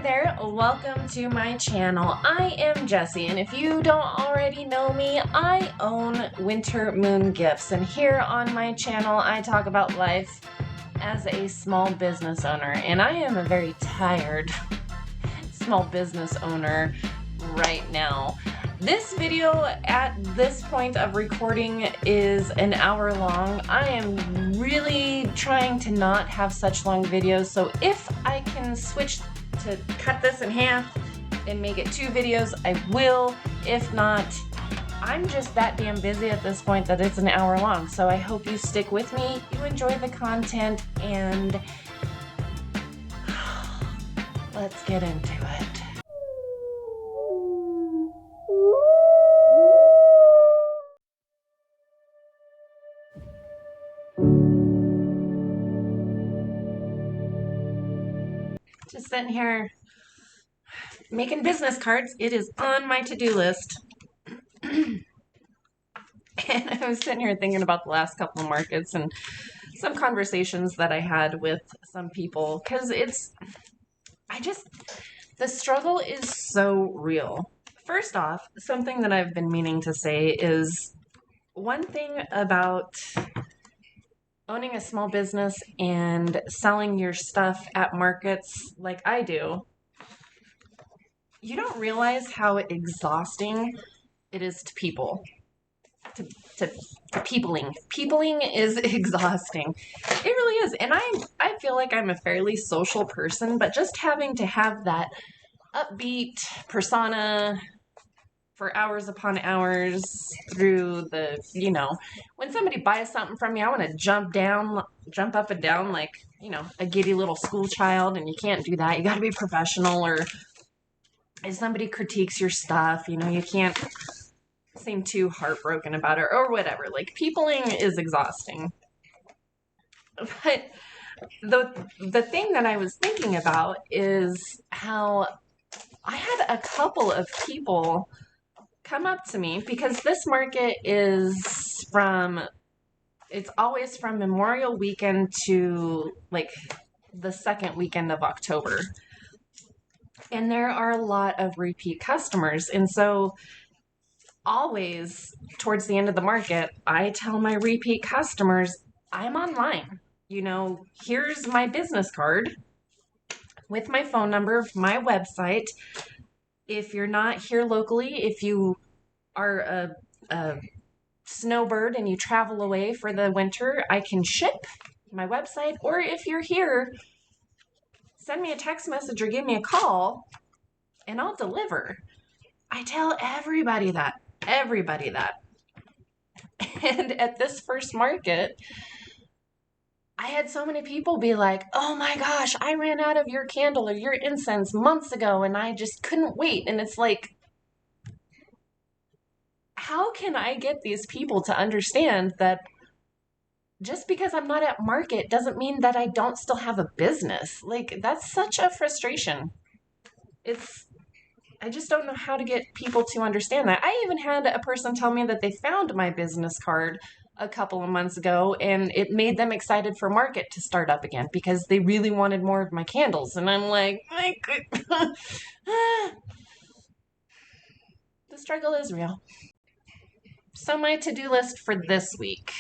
there, welcome to my channel. I am Jessie, and if you don't already know me, I own Winter Moon Gifts, and here on my channel I talk about life as a small business owner, and I am a very tired small business owner right now. This video at this point of recording is an hour long. I am really trying to not have such long videos, so if I can switch to cut this in half and make it 2 videos, I will. If not, I'm just that damn busy at this point that it's an hour long, so I hope you stick with me, you enjoy the content, and let's get into it. Just sitting here making business cards. It is on my to-do list. And I was sitting here thinking about the last couple of markets and some conversations that I had with some people, because the struggle is so real. First off, something that I've been meaning to say is one thing about owning a small business and selling your stuff at markets like I do, you don't realize how exhausting it is to people. To peopling. Peopling is exhausting. It really is. And I feel like I'm a fairly social person, but just having to have that upbeat persona for hours upon hours through the, when somebody buys something from me, I want to jump up and down like, a giddy little school child, and you can't do that. You got to be professional. Or if somebody critiques your stuff, you can't seem too heartbroken about it or whatever. Like, peopling is exhausting. But the thing that I was thinking about is how I had a couple of people come up to me, because this market is it's always from Memorial Weekend to like the second weekend of October. And there are a lot of repeat customers. And so always towards the end of the market, I tell my repeat customers, I'm online. Here's my business card with my phone number, my website. If you're not here locally, if you are a snowbird and you travel away for the winter, I can ship my website. Or if you're here, send me a text message or give me a call and I'll deliver. I tell everybody that. And at this first market, I had so many people be like, oh my gosh, I ran out of your candle or your incense months ago and I just couldn't wait. And it's like, how can I get these people to understand that just because I'm not at market doesn't mean that I don't still have a business? Like, that's such a frustration. I just don't know how to get people to understand that. I even had a person tell me that they found my business card a couple of months ago and it made them excited for market to start up again because they really wanted more of my candles. And I'm like, the struggle is real. So my to-do list for this week.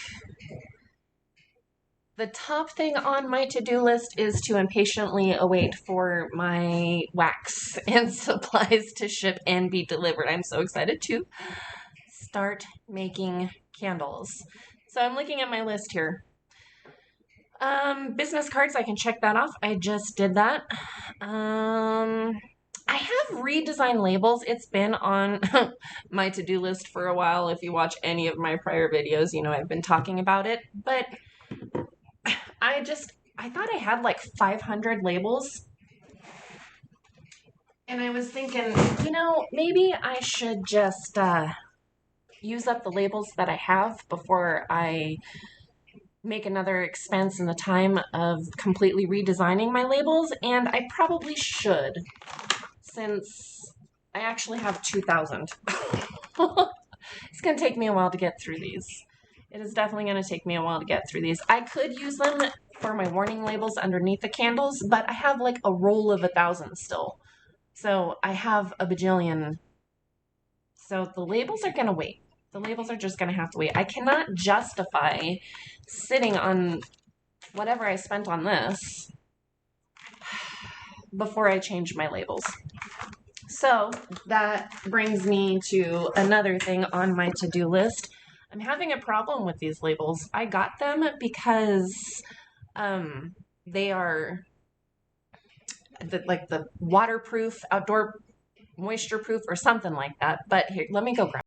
The top thing on my to-do list is to impatiently await for my wax and supplies to ship and be delivered. I'm so excited to start making candles. So I'm looking at my list here. Business cards, I can check that off. I just did that. I have redesigned labels. It's been on my to-do list for a while. If you watch any of my prior videos, I've been talking about it. But I thought I had like 500 labels. And I was thinking, maybe I should just use up the labels that I have before I make another expense in the time of completely redesigning my labels. And I probably should, since I actually have 2,000. It's going to take me a while to get through these. It is definitely going to take me a while to get through these. I could use them for my warning labels underneath the candles, but I have like a roll of 1,000 still. So I have a bajillion. So the labels are going to wait. The labels are just going to have to wait. I cannot justify sitting on whatever I spent on this before I change my labels. So that brings me to another thing on my to-do list. I'm having a problem with these labels. I got them because they are like the waterproof, outdoor moisture proof or something like that. But here, let me go grab.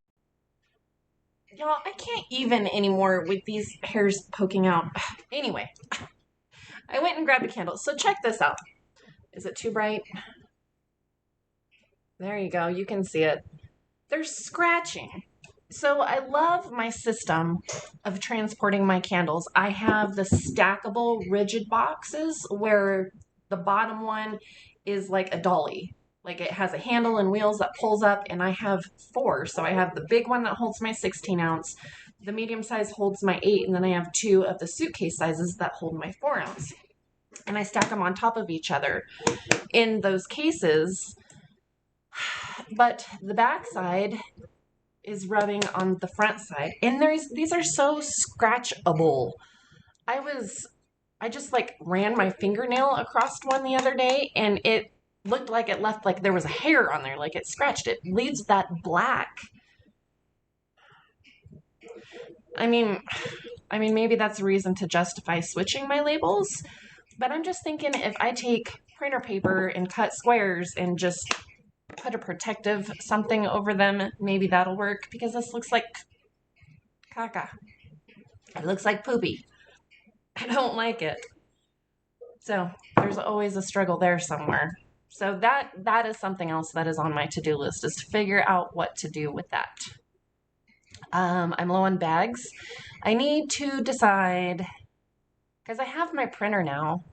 Y'all, I can't even anymore with these hairs poking out. Anyway, I went and grabbed a candle. So check this out. Is it too bright? There you go. You can see it. They're scratching. So I love my system of transporting my candles. I have the stackable rigid boxes where the bottom one is like a dolly. Like it has a handle and wheels that pulls up, and I have 4. So I have the big one that holds my 16 ounce, the medium size holds my 8, and then I have 2 of the suitcase sizes that hold my 4 ounce. And I stack them on top of each other in those cases. But the back side is rubbing on the front side, and these are so scratchable. I just like ran my fingernail across one the other day, and it looked like it left like there was a hair on there, like it scratched it. Leaves that black. I mean maybe that's a reason to justify switching my labels, but I'm just thinking if I take printer paper and cut squares and just put a protective something over them, maybe that'll work, because this looks like caca. It looks like poopy. I don't like it. So there's always a struggle there somewhere. So that is something else that is on my to-do list, is to figure out what to do with that. I'm low on bags. I need to decide, because I have my printer now,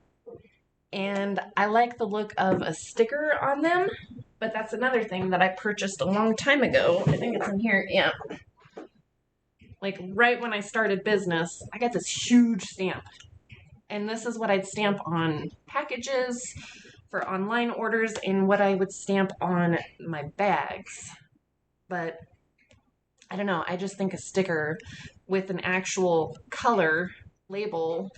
and I like the look of a sticker on them, but that's another thing that I purchased a long time ago. I think it's in here, yeah. Like right when I started business, I got this huge stamp. And this is what I'd stamp on packages for online orders and what I would stamp on my bags. But I don't know, I just think a sticker with an actual color label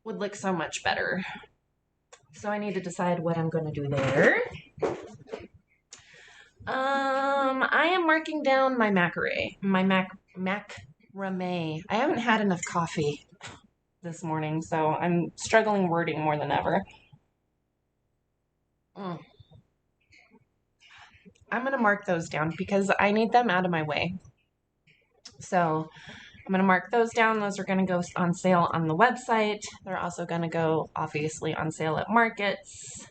would look so much better. So I need to decide what I'm going to do there. I am marking down my macrame. I haven't had enough coffee this morning, so I'm struggling wording more than ever. I'm going to mark those down because I need them out of my way. So I'm going to mark those down. Those are going to go on sale on the website. They're also going to go, obviously, on sale at markets.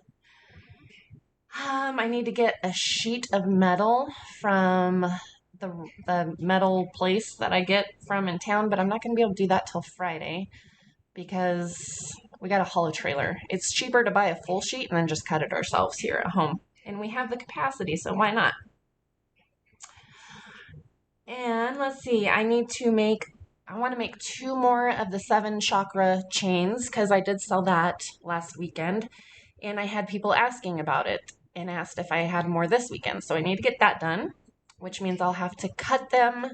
I need to get a sheet of metal from the metal place that I get from in town, but I'm not going to be able to do that till Friday because we got to haul a trailer. It's cheaper to buy a full sheet and then just cut it ourselves here at home. And we have the capacity, so why not? And let's see, I want to make 2 more of the 7 chakra chains because I did sell that last weekend. And I had people asking about it and asked if I had more this weekend. So I need to get that done, which means I'll have to cut them,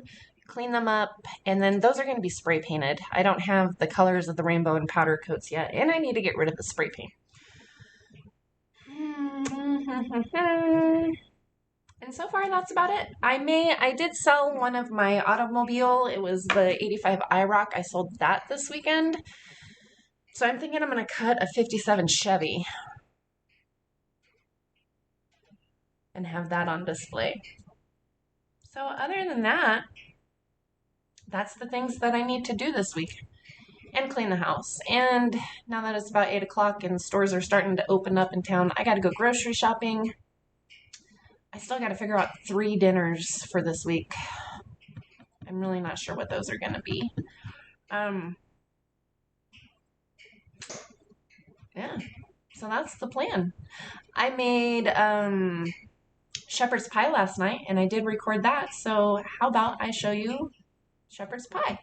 clean them up, and then those are going to be spray painted. I don't have the colors of the rainbow and powder coats yet, and I need to get rid of the spray paint. And so far, that's about it. I did sell one of my automobile. It was the 85 IROC. I sold that this weekend. So I'm thinking I'm going to cut a 57 Chevy and have that on display. So other than that, that's the things that I need to do this week. And clean the house. And now that it's about 8 o'clock and stores are starting to open up in town, I got to go grocery shopping. I still got to figure out 3 dinners for this week. I'm really not sure what those are going to be. Yeah, so that's the plan. I made shepherd's pie last night, and I did record that. So how about I show you shepherd's pie?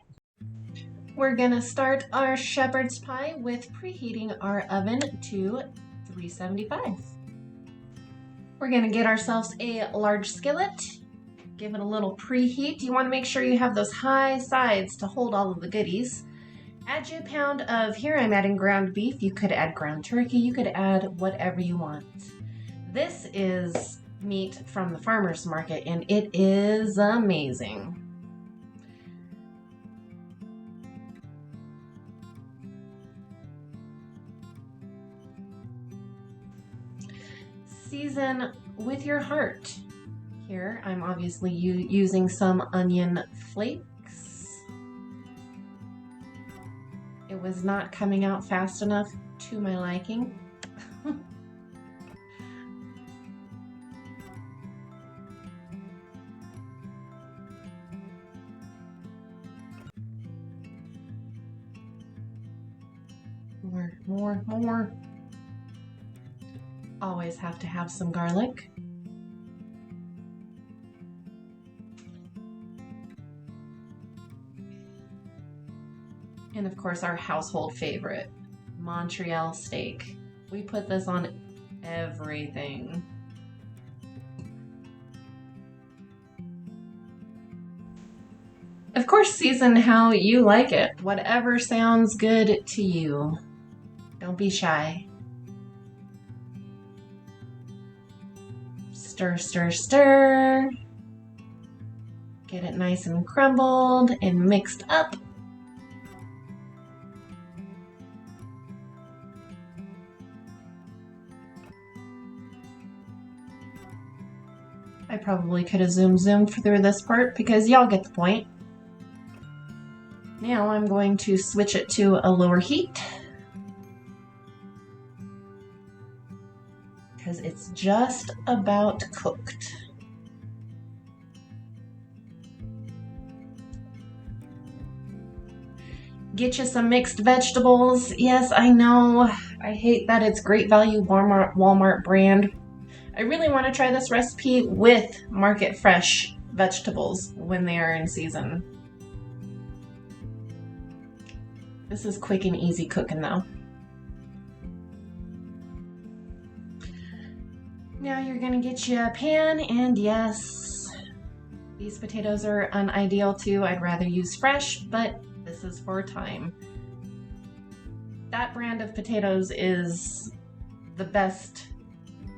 We're gonna start our shepherd's pie with preheating our oven to 375. We're going to get ourselves a large skillet. Give it a little preheat. You want to make sure you have those high sides to hold all of the goodies. Add you a pound of, here I'm adding ground beef. You could add ground turkey. You could add whatever you want. This is meat from the farmer's market, and it is amazing. Season with your heart. Here, I'm obviously using some onion flakes. It was not coming out fast enough to my liking. More. Always have to have some garlic. And of course, our household favorite, Montreal steak. We put this on everything. Of course, season how you like it. Whatever sounds good to you. Don't be shy. Stir, stir, stir. Get it nice and crumbled and mixed up. I probably could have zoomed through this part because y'all get the point. Now I'm going to switch it to a lower heat because it's just about cooked. Get you some mixed vegetables. Yes, I know. I hate that it's Great Value Walmart brand. I really want to try this recipe with market fresh vegetables when they are in season. This is quick and easy cooking though. Now you're going to get you a pan, and yes, these potatoes are unideal too. I'd rather use fresh, but this is for time. That brand of potatoes is the best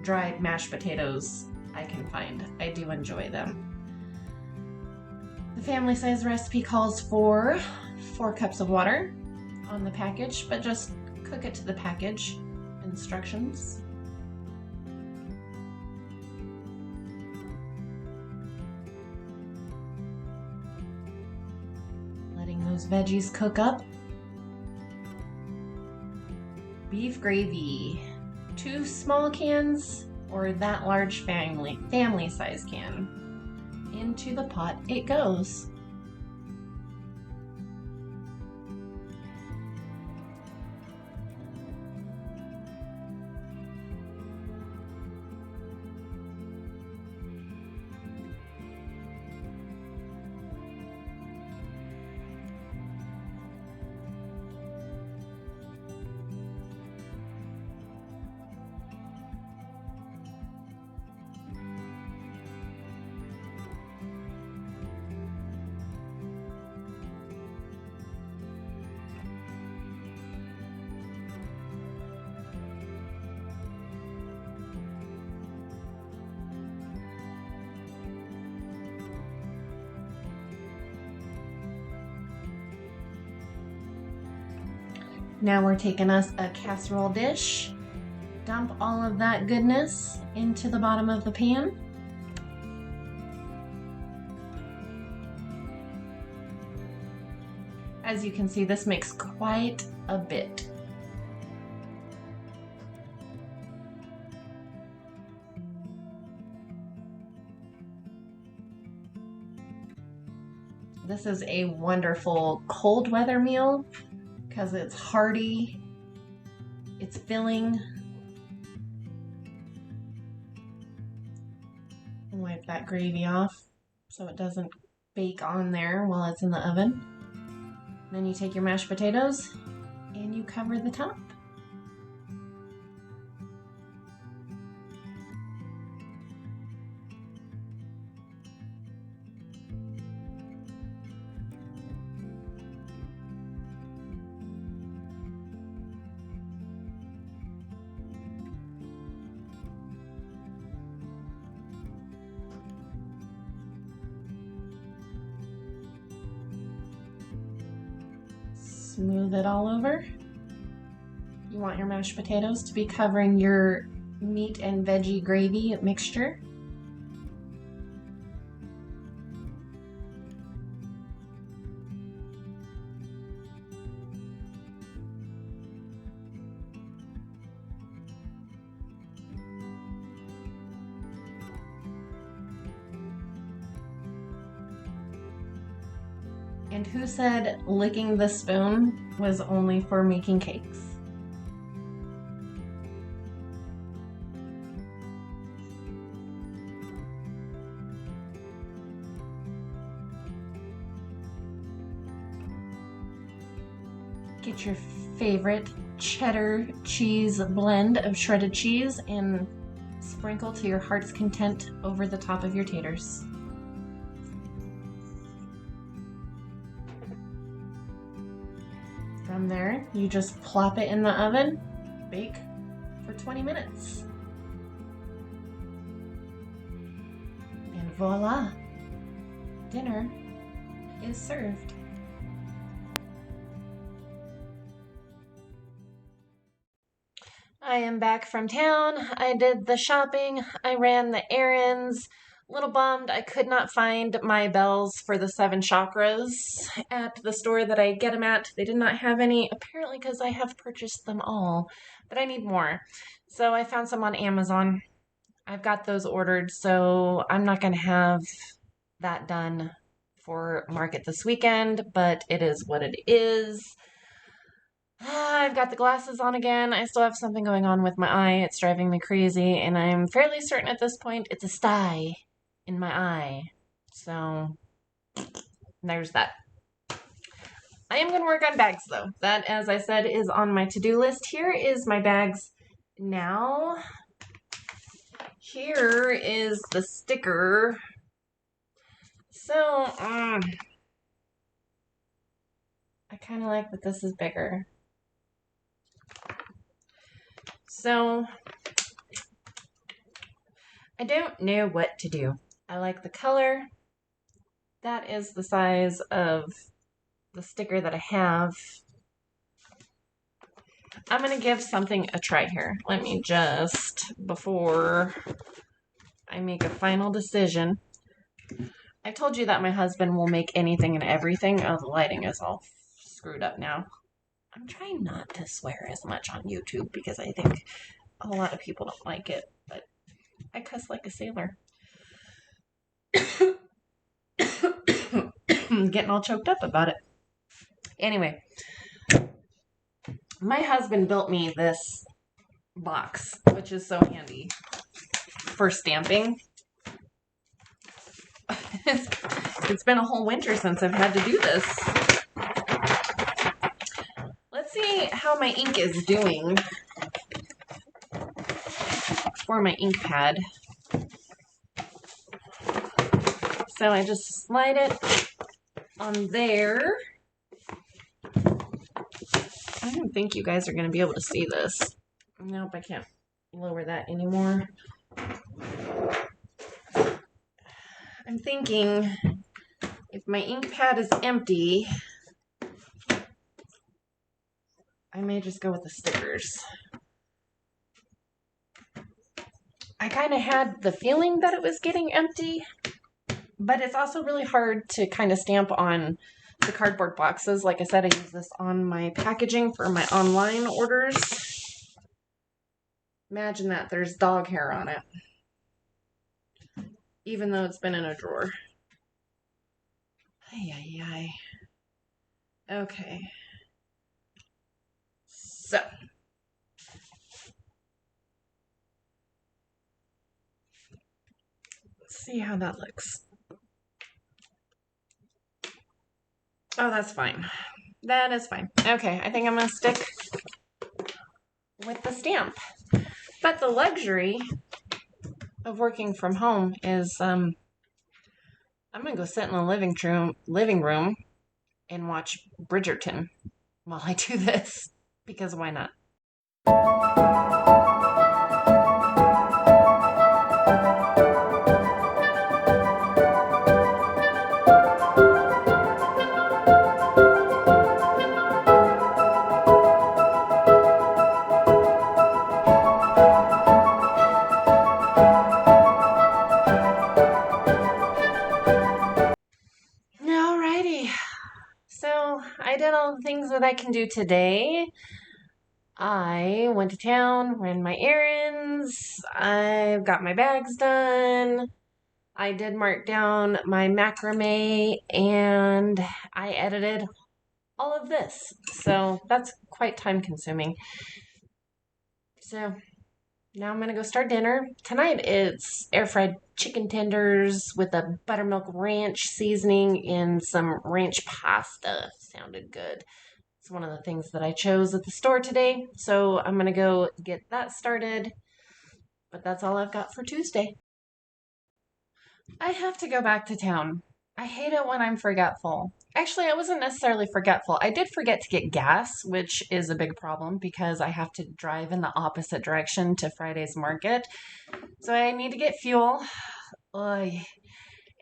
dried mashed potatoes I can find. I do enjoy them. The family size recipe calls for 4 cups of water on the package, but just cook it to the package instructions. Letting those veggies cook up. Beef gravy. 2 small cans or that large family size can. Into the pot it goes. Now we're taking us a casserole dish. Dump all of that goodness into the bottom of the pan. As you can see, this makes quite a bit. This is a wonderful cold weather meal because it's hearty, it's filling. Wipe that gravy off so it doesn't bake on there while it's in the oven. Then you take your mashed potatoes and you cover the top. Smooth it all over. You want your mashed potatoes to be covering your meat and veggie gravy mixture. And who said licking the spoon was only for making cakes? Get your favorite cheddar cheese blend of shredded cheese and sprinkle to your heart's content over the top of your taters. From there, you just plop it in the oven, bake for 20 minutes. And voila, dinner is served. I am back from town. I did the shopping. I ran the errands. A little bummed I could not find my bells for the 7 chakras at the store that I get them at. They did not have any, apparently because I have purchased them all, but I need more. So I found some on Amazon. I've got those ordered, so I'm not going to have that done for market this weekend, but it is what it is. I've got the glasses on again. I still have something going on with my eye. It's driving me crazy, and I'm fairly certain at this point it's a sty in my eye. So, there's that. I am going to work on bags, though. That, as I said, is on my to-do list. Here is my bags now. Here is the sticker. So, I kind of like that this is bigger. So, I don't know what to do. I like the color. That is the size of the sticker that I have. I'm going to give something a try here. Let me just, before I make a final decision. I told you that my husband will make anything and everything. Oh, the lighting is all screwed up now. I'm trying not to swear as much on YouTube because I think a lot of people don't like it, but I cuss like a sailor. Getting all choked up about it. Anyway, my husband built me this box, which is so handy for stamping. It's been a whole winter since I've had to do this. Let's see how my ink is doing for my ink pad. So I just slide it on there. I don't think you guys are going to be able to see this. Nope, I can't lower that anymore. I'm thinking if my ink pad is empty, I may just go with the stickers. I kind of had the feeling that it was getting empty, but it's also really hard to kind of stamp on the cardboard boxes. Like I said, I use this on my packaging for my online orders. Imagine that, there's dog hair on it, even though it's been in a drawer. Ay. Okay. So. Let's see how that looks. Oh, that's fine. That is fine. Okay, I think I'm going to stick with the stamp. But the luxury of working from home is I'm going to go sit in the living room and watch Bridgerton while I do this, because why not? that I can do today. I went to town, ran my errands, I've got my bags done. I did mark down my macrame and I edited all of this. So that's quite time consuming. So now I'm gonna go start dinner. Tonight it's air fried chicken tenders with a buttermilk ranch seasoning and some ranch pasta. Sounded good. It's one of the things that I chose at the store today. So I'm gonna go get that started. But that's all I've got for Tuesday. I have to go back to town. I hate it when I'm forgetful. Actually, I wasn't necessarily forgetful. I did forget to get gas, which is a big problem because I have to drive in the opposite direction to Friday's market. So I need to get fuel. Oy.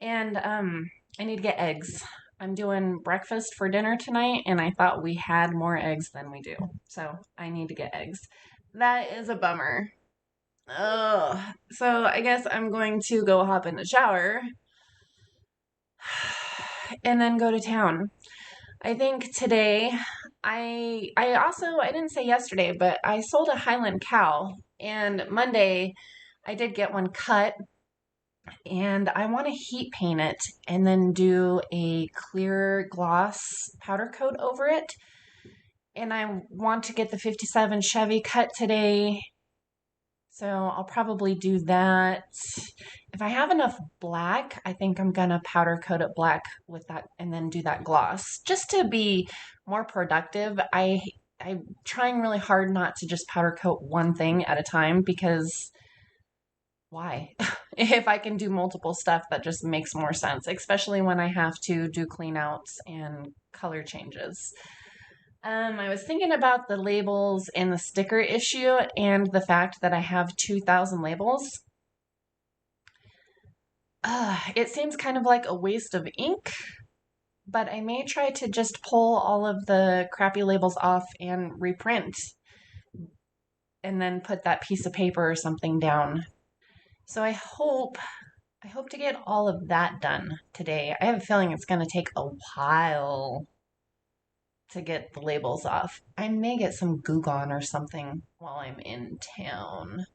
And I need to get eggs. I'm doing breakfast for dinner tonight, and I thought we had more eggs than we do. So I need to get eggs. That is a bummer. Ugh. So I guess I'm going to go hop in the shower and then go to town. I think today I didn't say yesterday, but I sold a Highland cow, and Monday I did get one cut, and I want to heat paint it and then do a clear gloss powder coat over it. And I want to get the 57 Chevy cut today. So I'll probably do that. If I have enough black, I think I'm gonna powder coat it black with that and then do that gloss just to be more productive. I'm trying really hard not to just powder coat one thing at a time because why? If I can do multiple stuff, that just makes more sense, especially when I have to do clean outs and color changes. I was thinking about the labels and the sticker issue and the fact that I have 2,000 labels. It seems kind of like a waste of ink, but I may try to just pull all of the crappy labels off and reprint and then put that piece of paper or something down. So I hope to get all of that done today. I have a feeling it's going to take a while to get the labels off. I may get some Goo Gone or something while I'm in town.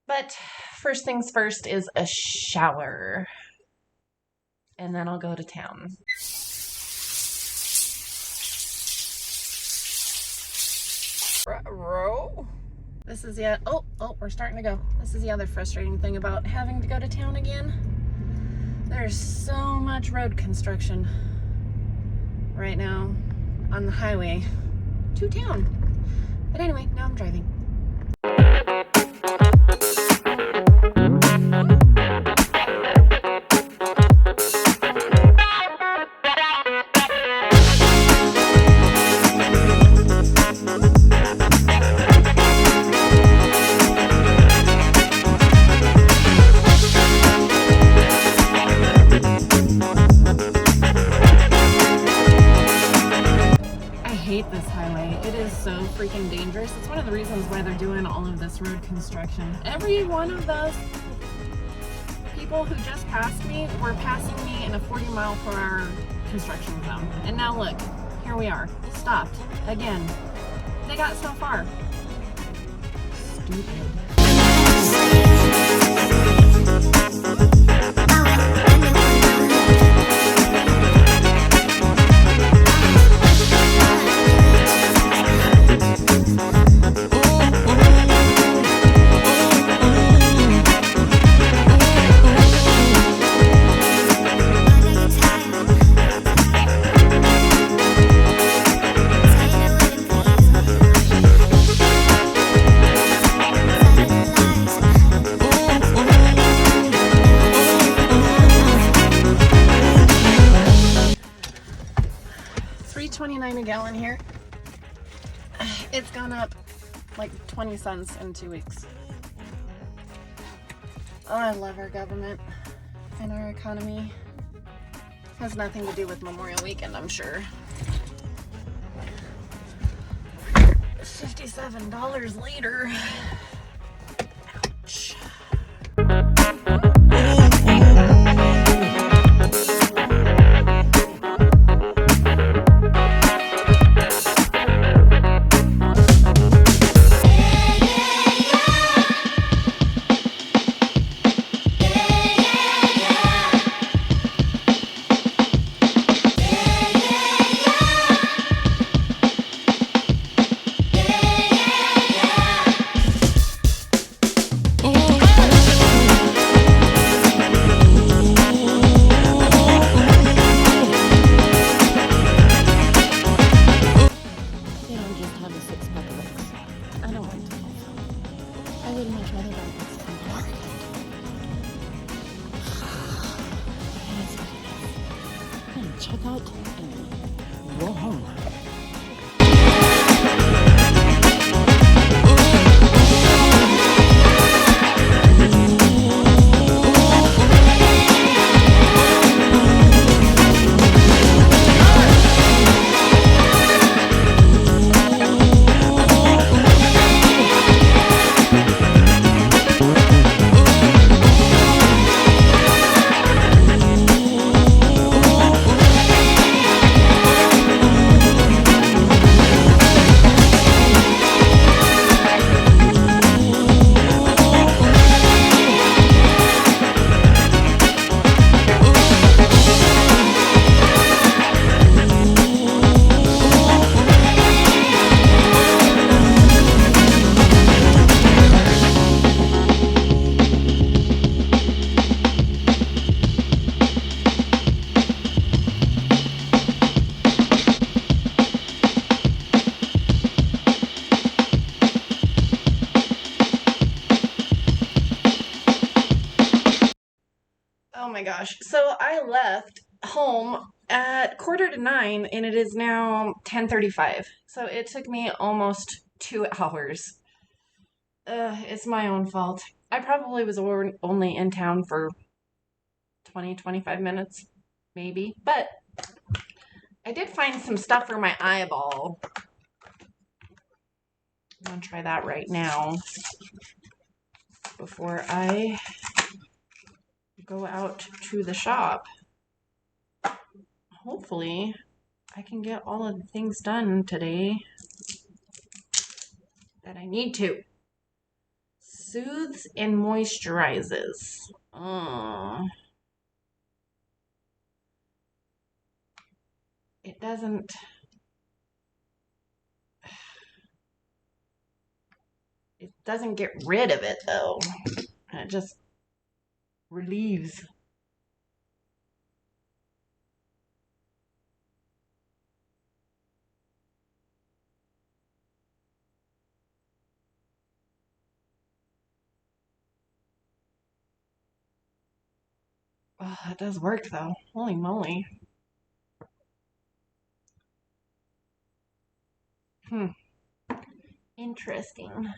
But first things first is a shower. And then I'll go to town. Row. This is the we're starting to go. This is the other frustrating thing about having to go to town again. There's so much road construction right now on the highway to town. But anyway, now I'm driving. This highway. It is so freaking dangerous. It's one of the reasons why they're doing all of this road construction. Every one of those people who just passed me were passing me in a 40-mile-per-hour construction zone. And now look, here we are, stopped again. They got so far. Stupid. 3.29 a gallon here. It's gone up like 20 cents in 2 weeks. Oh, I love our government and our economy. Has nothing to do with Memorial Weekend, I'm sure. $57 later. Ouch. weather darkness and black. I'm gonna check out and roll home. Oh my gosh. So I left home at 8:45 and it is now 10:35. So it took me almost 2 hours. It's my own fault. I probably was only in town for 20-25 minutes, maybe. But I did find some stuff for my eyeball. I'm going to try that right now before I go out to the shop. Hopefully, I can get all of the things done today that I need to. Soothes and moisturizes. It doesn't get rid of it though. It just relieves. Oh, it does work though. Holy moly. Interesting.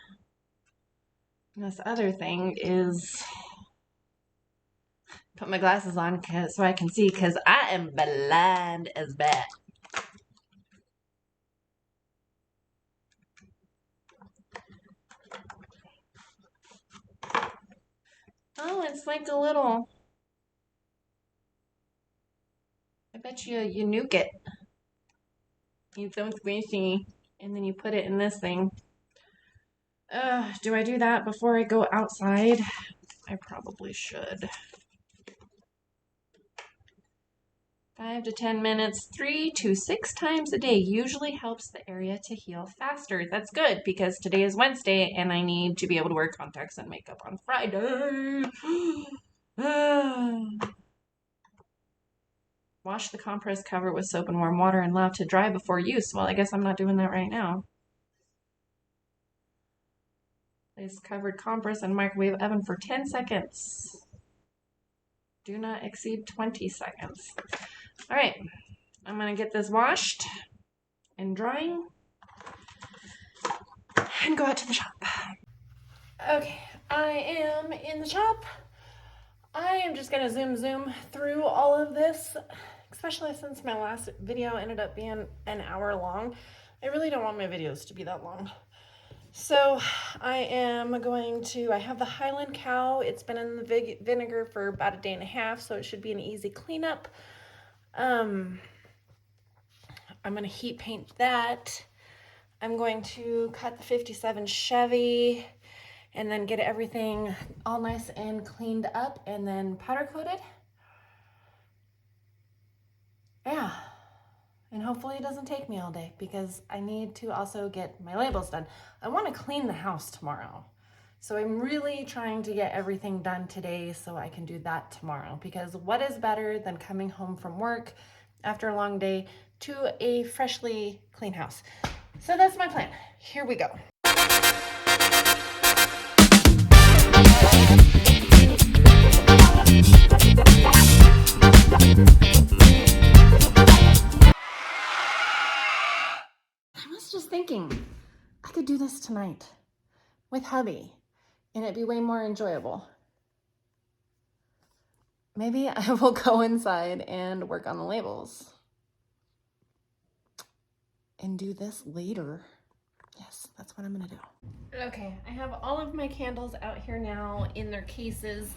And this other thing is put my glasses on so I can see because I am blind as bat. Oh, it's like a little. I bet you nuke it. You don't squishy, and then you put it in this thing. Do I do that before I go outside? I probably should. 5 to 10 minutes, 3 to 6 times a day usually helps the area to heal faster. That's good because today is Wednesday and I need to be able to wear contacts and makeup on Friday. Wash the compress cover with soap and warm water and allow it to dry before use. Well, I guess I'm not doing that right now. Place covered compress in microwave oven for 10 seconds. Do not exceed 20 seconds. All right, I'm going to get this washed and drying and go out to the shop. Okay, I am in the shop. I am just going to zoom through all of this, especially since my last video ended up being an hour long. I really don't want my videos to be that long. So I have the Highland Cow. It's been in the vinegar for about a day and a half, so it should be an easy cleanup. I'm going to heat paint that. I'm going to cut the 57 Chevy and then get everything all nice and cleaned up and then powder coated. Yeah. And hopefully it doesn't take me all day because I need to also get my labels done. I want to clean the house tomorrow. So I'm really trying to get everything done today so I can do that tomorrow, because what is better than coming home from work after a long day to a freshly clean house? So that's my plan. Here we go. thinking I could do this tonight with hubby and it'd be way more enjoyable. Maybe I will go inside and work on the labels and do this later. Yes, that's what I'm gonna do. Okay, I have all of my candles out here now in their cases,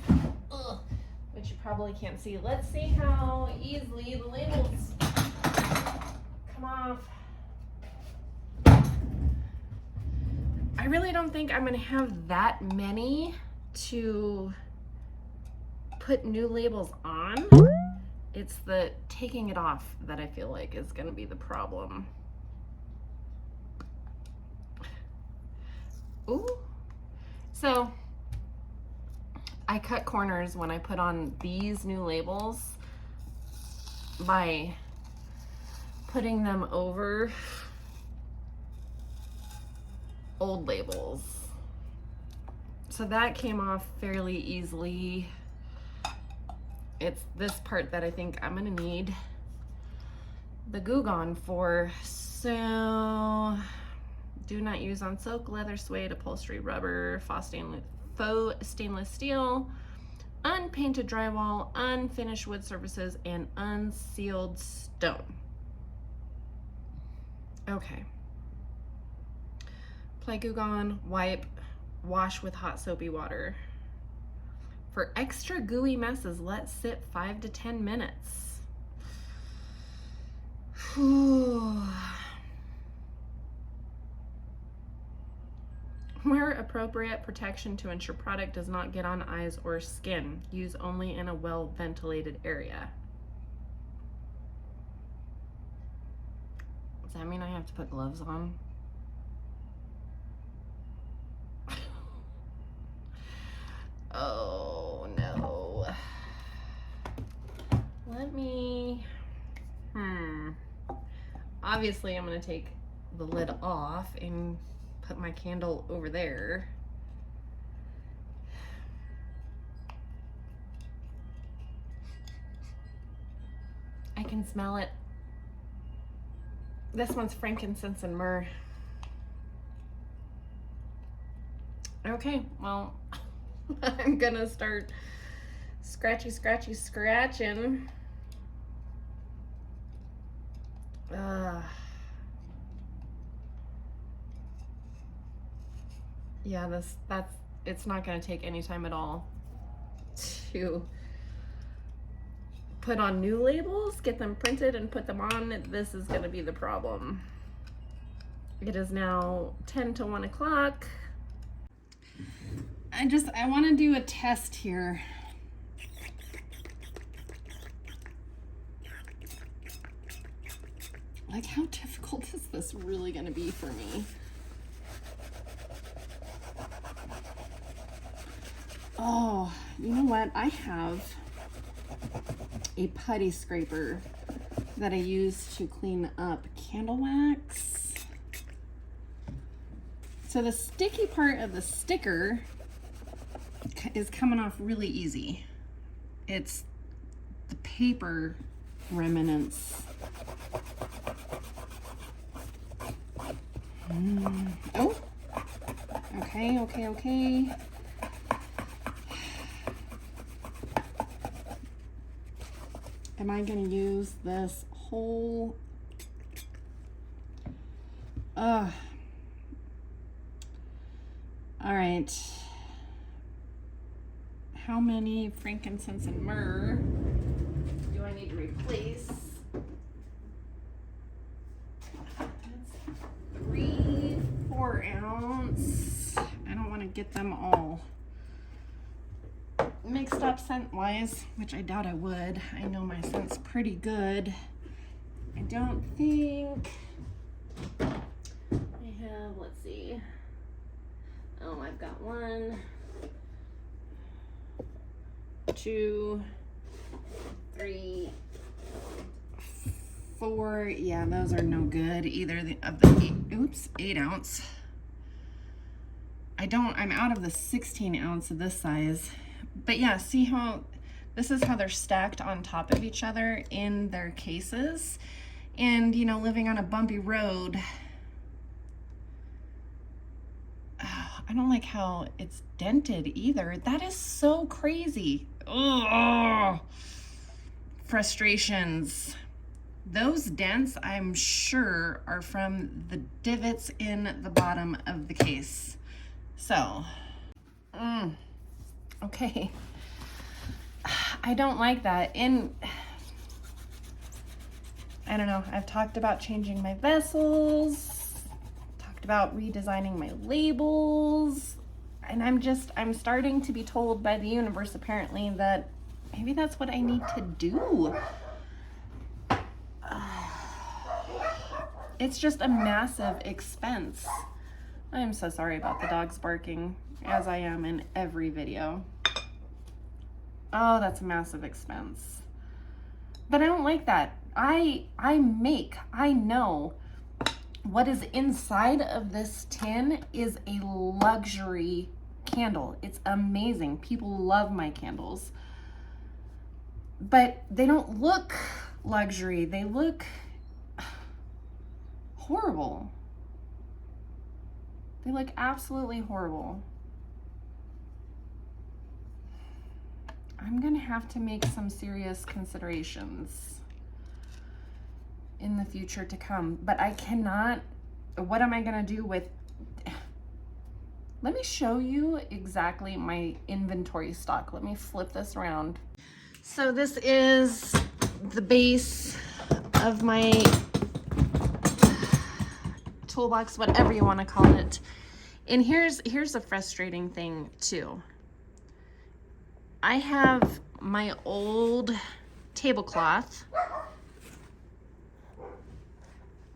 which you probably can't see. Let's see how easily the labels come off. I really don't think I'm gonna have that many to put new labels on. It's the taking it off that I feel like is gonna be the problem. Ooh. So I cut corners when I put on these new labels by putting them over old labels. So that came off fairly easily. It's this part that I think I'm gonna need the Goo Gone for. So do not use on silk, leather, suede, upholstery, rubber, faux stainless steel, unpainted drywall, unfinished wood surfaces, and unsealed stone. Okay. Apply Goo Gone, wipe, wash with hot soapy water. For extra gooey messes, let sit 5 to 10 minutes. Whew. Wear appropriate protection to ensure product does not get on eyes or skin. Use only in a well-ventilated area. Does that mean I have to put gloves on? Oh no. Let me, obviously I'm gonna take the lid off and put my candle over there. I can smell it. This one's frankincense and myrrh. Okay, well, I'm gonna start scratching. Yeah, it's not gonna take any time at all to put on new labels, get them printed and put them on. This is gonna be the problem. It is now 10 to 1 o'clock. I want to do a test here. Like, how difficult is this really going to be for me? Oh, you know what? I have a putty scraper that I use to clean up candle wax. So the sticky part of the sticker is coming off really easy. It's the paper remnants. Oh, okay. Am I gonna use this whole, all right. How many frankincense and myrrh do I need to replace? That's 3 4-ounce. I don't want to get them all mixed up scent-wise, which I doubt I would. I know my scent's pretty good. I don't think I have, let's see. Oh, I've got 1, 2, 3, 4. Yeah, those are no good. Either of the 8 ounce. I'm out of the 16 ounce of this size. But yeah, see how this is how they're stacked on top of each other in their cases. And, you know, living on a bumpy road, I don't like how it's dented either. That is so crazy. Ugh. Frustrations. Those dents, I'm sure, are from the divots in the bottom of the case. So, okay. I don't like that. And I don't know, I've talked about changing my vessels, talked about redesigning my labels, and I'm starting to be told by the universe apparently that maybe that's what I need to do. It's just a massive expense. I'm so sorry about the dogs barking, as I am in every video. Oh, that's a massive expense. But I don't like that. I know what is inside of this tin is a luxury candle. It's amazing. People love my candles. But they don't look luxury. They look horrible. They look absolutely horrible. I'm gonna have to make some serious considerations in the future to come, but I cannot. What am I gonna do with? Let me show you exactly my inventory stock. Let me flip this around. So this is the base of my toolbox, whatever you want to call it. And here's a frustrating thing too. I have my old tablecloth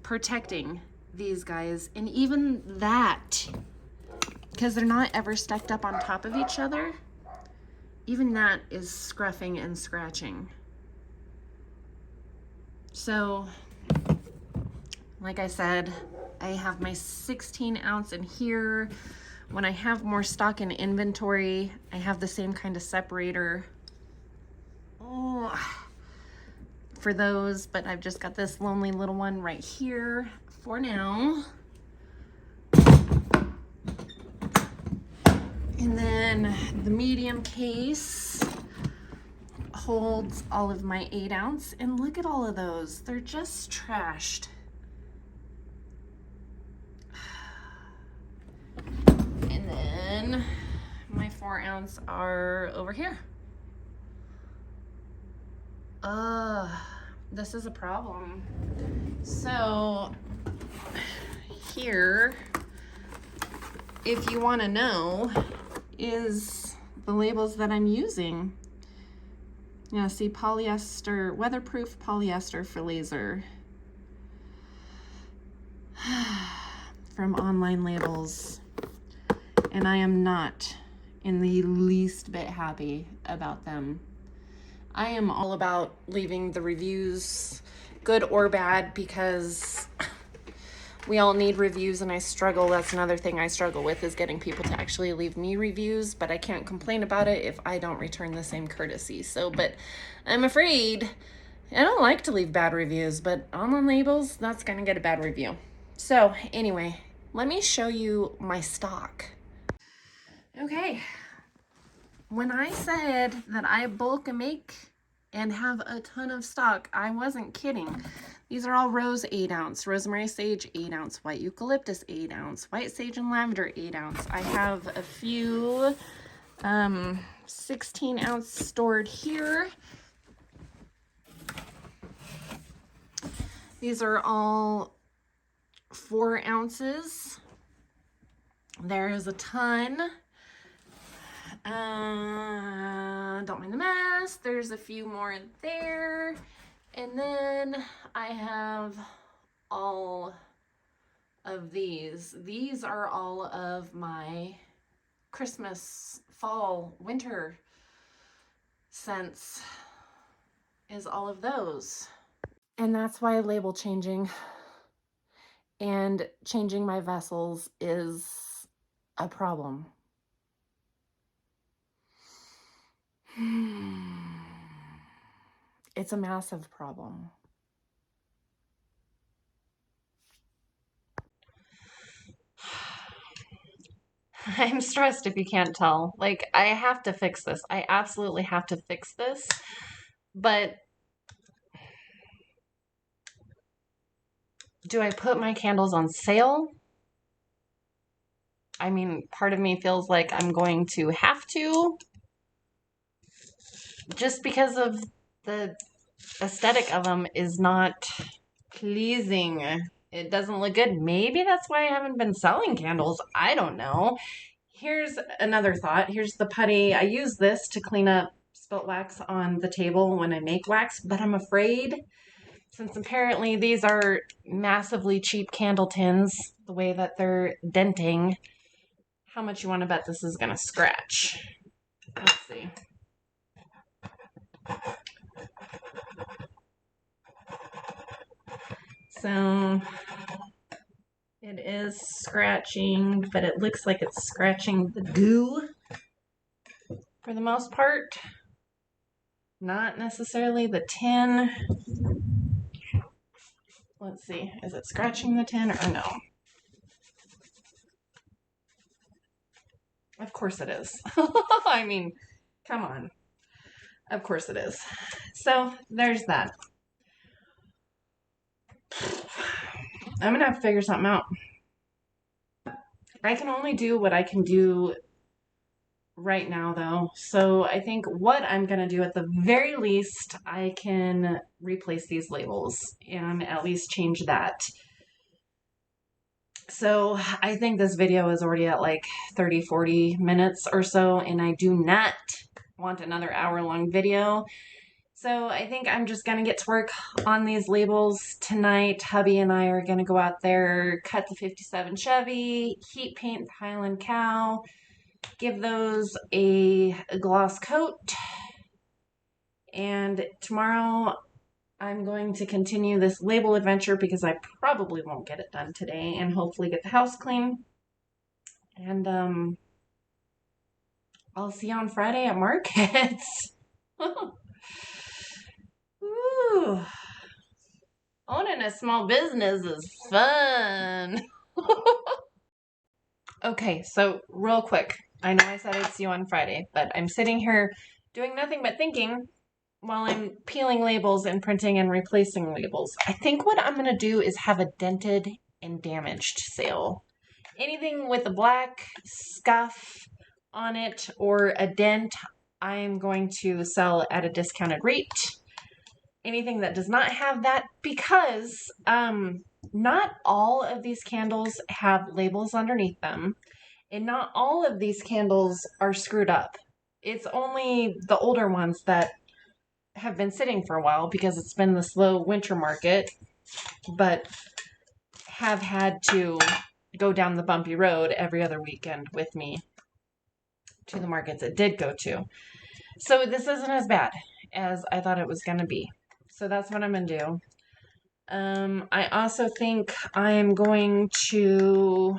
protecting these guys, and even that, because they're not ever stacked up on top of each other, even that is scruffing and scratching. So, like I said, I have my 16 ounce in here. When I have more stock in inventory, I have the same kind of separator for those, but I've just got this lonely little one right here for now. And then the medium case holds all of my 8 ounce, and look at all of those. They're just trashed. And then my 4 ounce are over here. This is a problem. So here, if you want to know, is the labels that I'm using. Yeah, see, polyester, weatherproof polyester for laser. From Online Labels. And I am not in the least bit happy about them. I am all about leaving the reviews, good or bad, because we all need reviews, and I struggle. That's another thing I struggle with, is getting people to actually leave me reviews, but I can't complain about it if I don't return the same courtesy. So, but I'm afraid I don't like to leave bad reviews, but Online Labels, that's gonna get a bad review. So anyway, let me show you my stock. Okay. When I said that I bulk make and have a ton of stock, I wasn't kidding. These are all rose 8 ounce, rosemary sage 8 ounce, white eucalyptus 8 ounce, white sage and lavender 8 ounce. I have a few 16 ounce stored here. These are all 4 ounces. There is a ton. Don't mind the mess. There's a few more there. And then I have all of these. These are all of my Christmas, fall, winter scents, is all of those. And that's why label changing and changing my vessels is a problem. It's a massive problem. I'm stressed if you can't tell. Like, I have to fix this. I absolutely have to fix this. But do I put my candles on sale? I mean, part of me feels like I'm going to have to, just because of the aesthetic of them is not pleasing. It doesn't look good. Maybe that's why I haven't been selling candles. I don't know. Here's another thought. Here's the putty. I use this to clean up spilt wax on the table when I make wax, but I'm afraid, since apparently these are massively cheap candle tins, the way that they're denting, how much you want to bet this is going to scratch? Let's see. So it is scratching, but it looks like it's scratching the goo for the most part. Not necessarily the tin. Let's see. Is it scratching the tin or no? Of course it is. I mean, come on. Of course it is. So there's that. I'm going to have to figure something out. I can only do what I can do right now, though. So I think what I'm going to do at the very least, I can replace these labels and at least change that. So I think this video is already at like 30, 40 minutes or so, and I do not want another hour-long video. So I think I'm just going to get to work on these labels tonight. Hubby and I are going to go out there, cut the 57 Chevy, heat paint the Highland Cow, give those a gloss coat. And tomorrow I'm going to continue this label adventure because I probably won't get it done today, and hopefully get the house clean. And I'll see you on Friday at markets. Ooh. Owning a small business is fun. Okay, so real quick. I know I said I'd see you on Friday, but I'm sitting here doing nothing but thinking while I'm peeling labels and printing and replacing labels. I think what I'm going to do is have a dented and damaged sale. Anything with a black scuff on it or a dent, I'm going to sell at a discounted rate. Anything that does not have that, because not all of these candles have labels underneath them, and not all of these candles are screwed up. It's only the older ones that have been sitting for a while because it's been the slow winter market, but have had to go down the bumpy road every other weekend with me to the markets it did go to. So this isn't as bad as I thought it was going to be. So that's what I'm going to do. I also think I am going to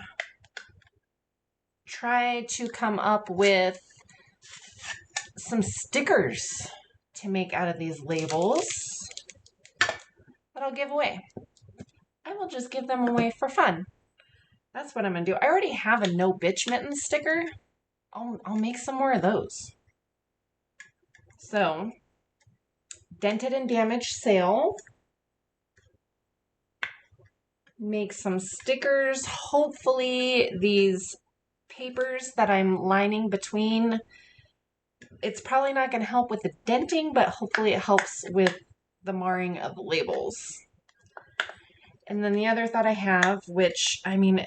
try to come up with some stickers to make out of these labels that I'll give away. I will just give them away for fun. That's what I'm going to do. I already have a no bitch mittens sticker. I'll make some more of those. So, dented and damaged sale. Make some stickers. Hopefully these papers that I'm lining between, it's probably not going to help with the denting, but hopefully it helps with the marring of the labels. And then the other thought I have, which, I mean,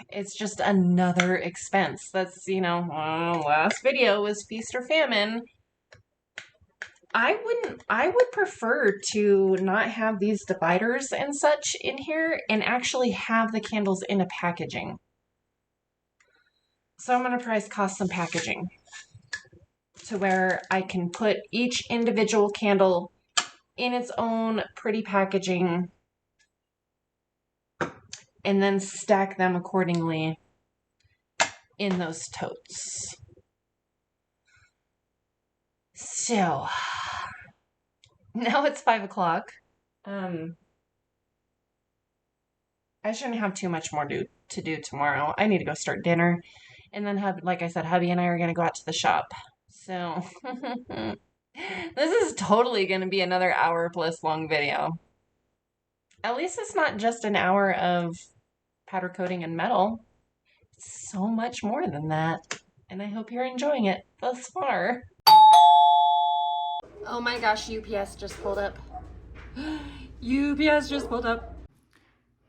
it's just another expense. That's, last video was feast or famine. I would prefer to not have these dividers and such in here and actually have the candles in a packaging. So I'm going to price cost some packaging to where I can put each individual candle in its own pretty packaging and then stack them accordingly in those totes. So now it's 5 o'clock. I shouldn't have too much more to do tomorrow. I need to go start dinner. And then, like I said, hubby and I are going to go out to the shop. So this is totally going to be another hour plus long video. At least it's not just an hour of powder coating and metal. It's so much more than that. And I hope you're enjoying it thus far. Oh my gosh, UPS just pulled up. UPS just pulled up.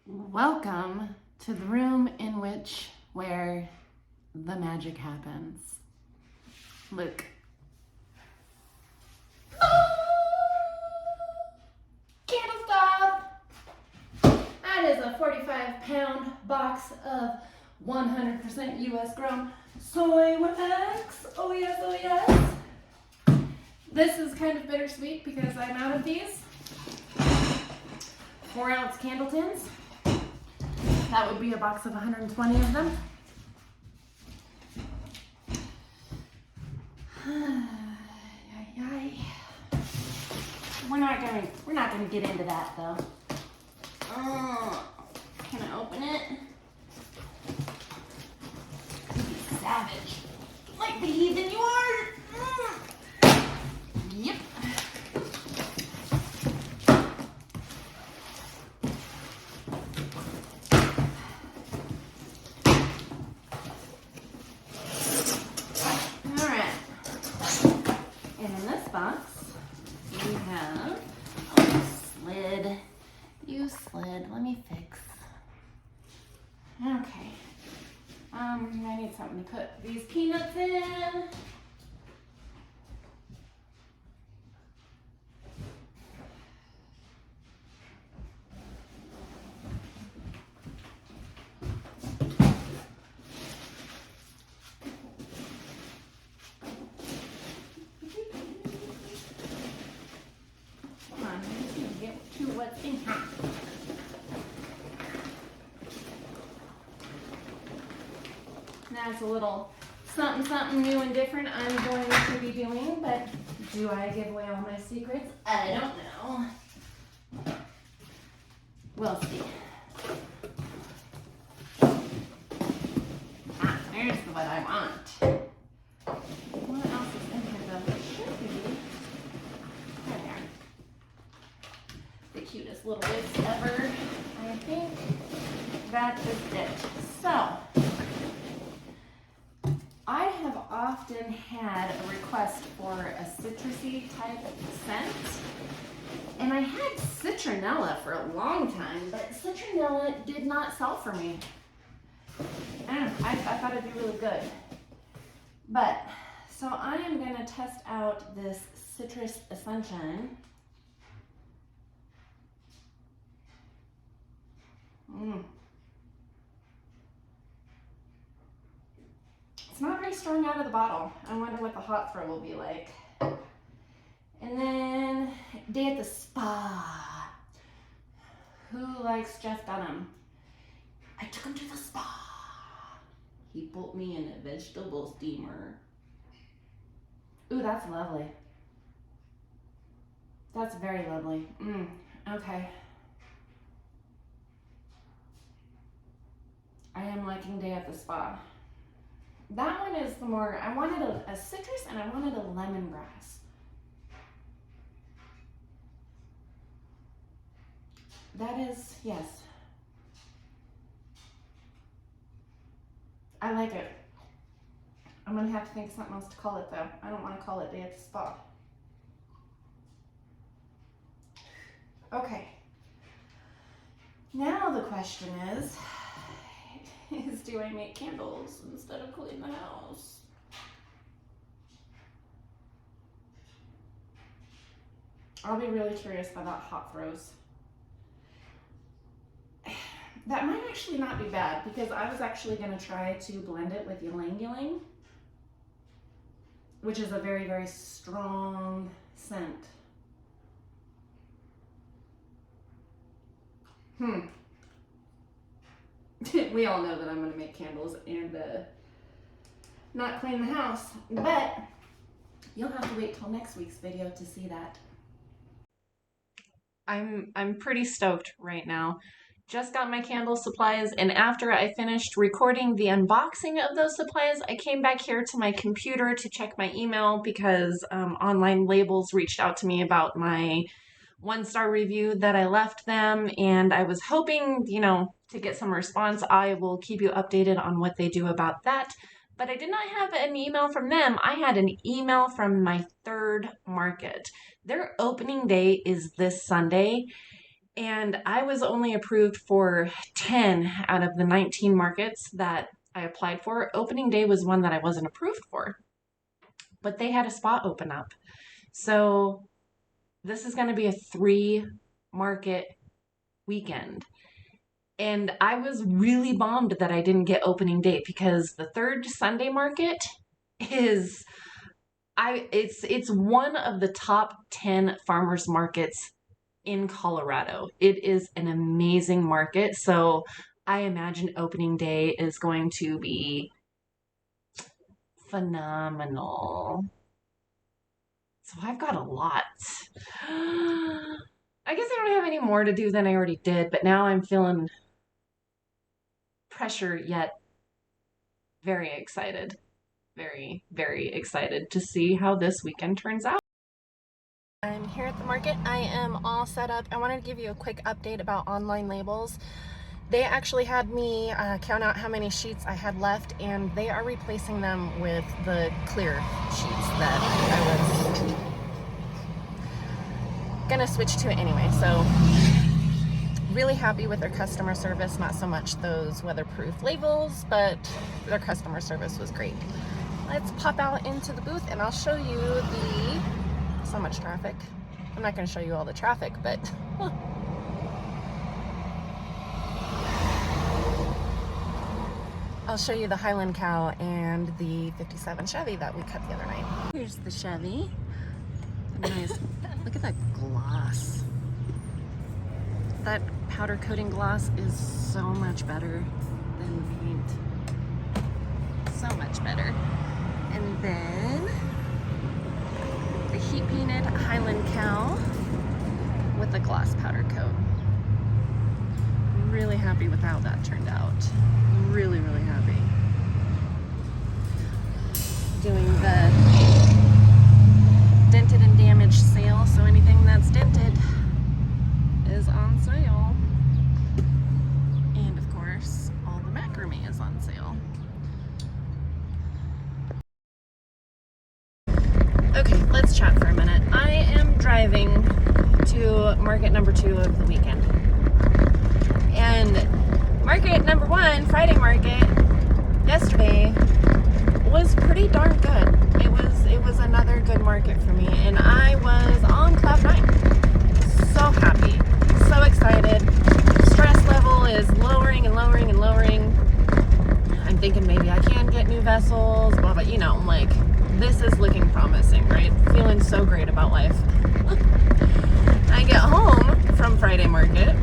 Welcome to the room in where the magic happens. Look. Candle stop! That is a 45-pound box of 100% US grown soy wax. Oh yes, oh yes. This is kind of bittersweet because I'm out of these 4-ounce candle tins. That would be a box of 120 of them. We're not gonna get into that though. Can I open it? Savage, like the heathen you are. Yep. All right. And in this box, we have you slid. Let me fix. Okay. I need something to put these peanuts in. Come on, I just need to get to what's in here. That's a little something new and different I'm going to be doing, but do I give away all my secrets? I don't know. We'll see. There's what I want. What else is in here though? It should be. There. The cutest little wigs ever. I think that is it. So, I have often had a request for a citrusy type scent, and I had citronella for a long time, but citronella did not sell for me. I don't know, I thought it'd be really good. But, so I am gonna test out this Citrus Ascension. It's not very strong out of the bottle. I wonder what the hot throw will be like. And then, day at the spa. Who likes Jeff Dunham? I took him to the spa. He put me in a vegetable steamer. Ooh, that's lovely. That's very lovely. Okay. I am liking Day at the Spa. That one is the more, I wanted a citrus and I wanted a lemongrass. That is, yes. I like it. I'm gonna have to think of something else to call it though. I don't want to call it Day at the Spa. Okay. Now the question is do I make candles instead of clean the house? I'll be really curious about hot throws. That might actually not be bad because I was actually going to try to blend it with ylang ylang, which is a very, very strong scent. We all know that I'm going to make candles and not clean the house, but you'll have to wait till next week's video to see that. I'm pretty stoked right now just got my candle supplies, and after I finished recording the unboxing of those supplies, I came back here to my computer to check my email because Online Labels reached out to me about my 1-star review that I left them, and I was hoping, to get some response. I will keep you updated on what they do about that. But I did not have an email from them. I had an email from my third market. Their opening day is this Sunday, and I was only approved for 10 out of the 19 markets that I applied for. Opening day was one that I wasn't approved for, but they had a spot open up. So this is going to be a 3-market weekend. And I was really bummed that I didn't get opening day because the third Sunday market is it's one of the top 10 farmers markets in Colorado. It is an amazing market. So I imagine opening day is going to be phenomenal. So I've got a lot. I guess I don't have any more to do than I already did, but now I'm feeling pressure yet very excited. Very, very excited to see how this weekend turns out. I'm here at the market. I am all set up. I wanted to give you a quick update about Online Labels. They actually had me count out how many sheets I had left, and they are replacing them with the clear sheets that I was gonna switch to anyway. So really happy with their customer service. Not so much those weatherproof labels, but their customer service was great. Let's pop out into the booth and I'll show you so much traffic. I'm not going to show you all the traffic, but I'll show you the Highland Cow and the 57 Chevy that we cut the other night. Here's the Chevy. Nice. Look at that gloss. That powder coating gloss is so much better than paint. So much better. And then the heat painted Highland Cow with the gloss powder coat. Really happy with how that turned out. Really, really happy. Doing the dented and damaged sale, so anything that's dented is on sale. And of course, all the macrame is on sale. Okay, let's chat for a minute. I am driving to market number 2 of the weekend. And market number 1, Friday market, yesterday was pretty darn good. It was another good market for me, and I was on cloud 9. So happy, so excited. Stress level is lowering and lowering and lowering. I'm thinking maybe I can get new vessels, blah, blah, like, this is looking promising, right? Feeling so great about life. I get home from Friday market,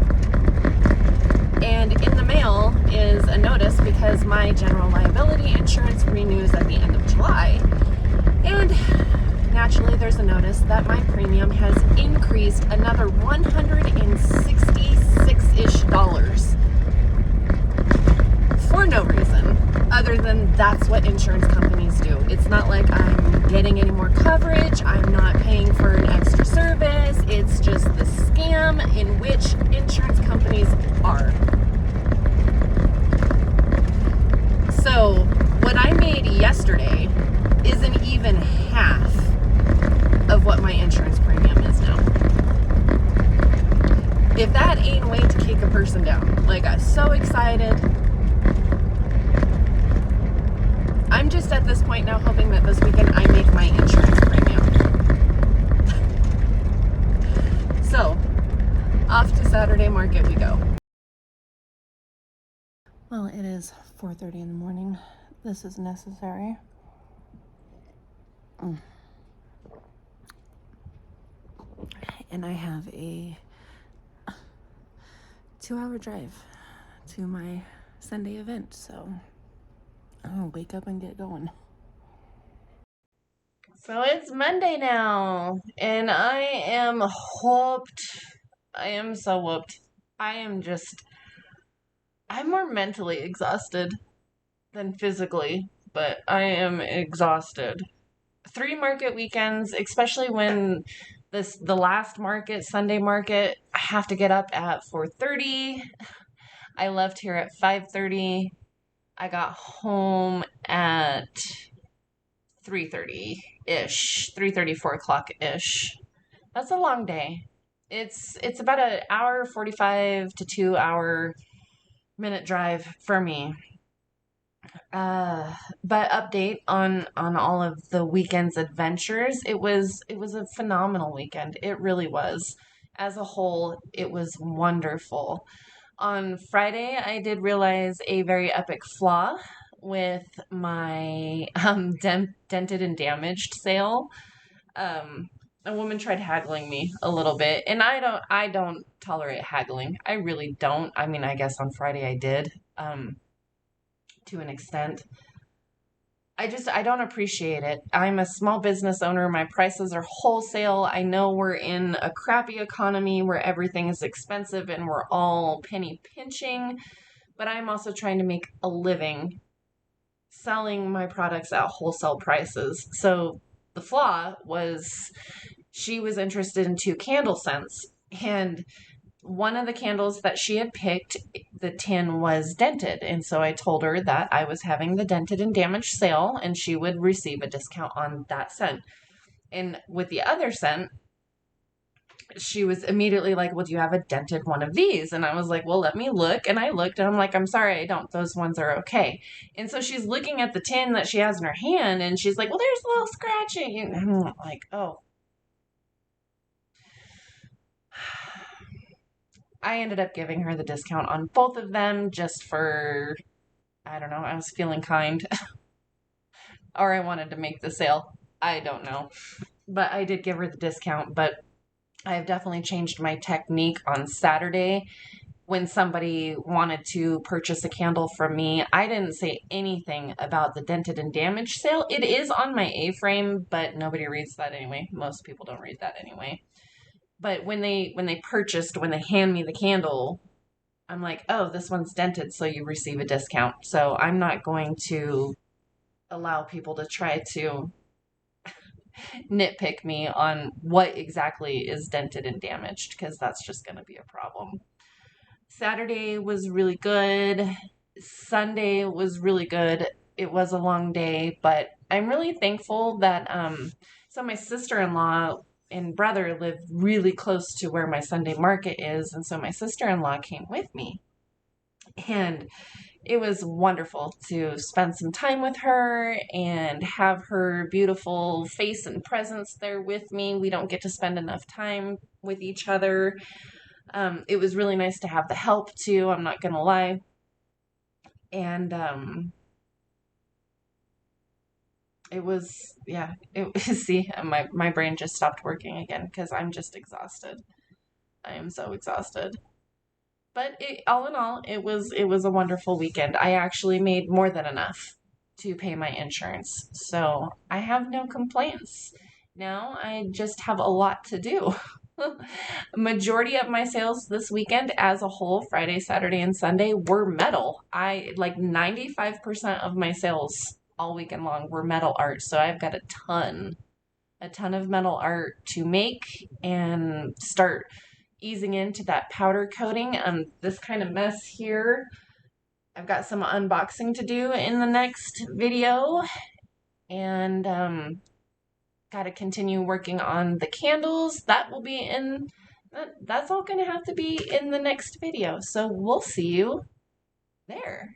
and in the mail is a notice because my general liability insurance renews at the end of July. And naturally, there's a notice that my premium has increased another $166-ish for no reason other than that's what insurance companies do. It's not like I'm getting any more coverage. I'm not paying for an extra service. It's just the scam in which insurance companies are. So what I made yesterday isn't even half of what my insurance premium is now. If that ain't a way to kick a person down, like, I'm so excited. I'm just at this point now hoping that this weekend I make my insurance premium. So, off to Saturday market we go. Well, it is 4:30 in the morning. This is necessary. And I have a 2-hour drive to my Sunday event, so I'll wake up and get going. So it's Monday now, and I am whooped. I am so whooped. I am just I'm more mentally exhausted than physically, but I am exhausted. 3 market weekends, especially when the last market, Sunday market, I have to get up at 4:30. I left here at 5:30. I got home at 3:30-ish, 3:30, 4 o'clock-ish. That's a long day. It's about an hour 45 to 2 hour minute drive for me. Uh, but update on all of the weekend's adventures. It was a phenomenal weekend. It really was. As a whole, it was wonderful. On Friday, I did realize a very epic flaw with my dented and damaged sale. Um, a woman tried haggling me a little bit, and I don't tolerate haggling. I really don't. I mean, I guess on Friday I did, to an extent. I don't appreciate it. I'm a small business owner. My prices are wholesale. I know we're in a crappy economy where everything is expensive and we're all penny pinching, but I'm also trying to make a living selling my products at wholesale prices. So the flaw was she was interested in 2 candle scents, and one of the candles that she had picked, the tin was dented. And so I told her that I was having the dented and damaged sale and she would receive a discount on that scent. And with the other scent, she was immediately like, well, do you have a dented one of these? And I was like, well, let me look. And I looked and I'm like, I'm sorry, I don't. Those ones are okay. And so she's looking at the tin that she has in her hand and she's like, well, there's a little scratching. And I'm like, oh. I ended up giving her the discount on both of them just for, I don't know, I was feeling kind or I wanted to make the sale. I don't know. But I did give her the discount, but I've definitely changed my technique on Saturday. When somebody wanted to purchase a candle from me, I didn't say anything about the dented and damaged sale. It is on my A-frame, but nobody reads that anyway. Most people don't read that anyway. But when they when they hand me the candle, I'm like, oh, this one's dented, so you receive a discount. So I'm not going to allow people to try to nitpick me on what exactly is dented and damaged, because that's just going to be a problem. Saturday was really good. Sunday was really good. It was a long day, but I'm really thankful that so my sister-in-law and brother live really close to where my Sunday market is, and so my sister-in-law came with me. And it was wonderful to spend some time with her and have her beautiful face and presence there with me. We don't get to spend enough time with each other. It was really nice to have the help too, I'm not gonna lie. And it was, yeah, it was, see, my brain just stopped working again because I'm just exhausted. I am so exhausted. But all in all, it was a wonderful weekend. I actually made more than enough to pay my insurance, so I have no complaints. Now I just have a lot to do. Majority of my sales this weekend as a whole, Friday, Saturday, and Sunday, were metal. I like 95% of my sales all weekend long were metal art. So I've got a ton of metal art to make and start easing into that powder coating. This kind of mess here, I've got some unboxing to do in the next video, and got to continue working on the candles. That will be in, that's all going to have to be in the next video. So we'll see you there.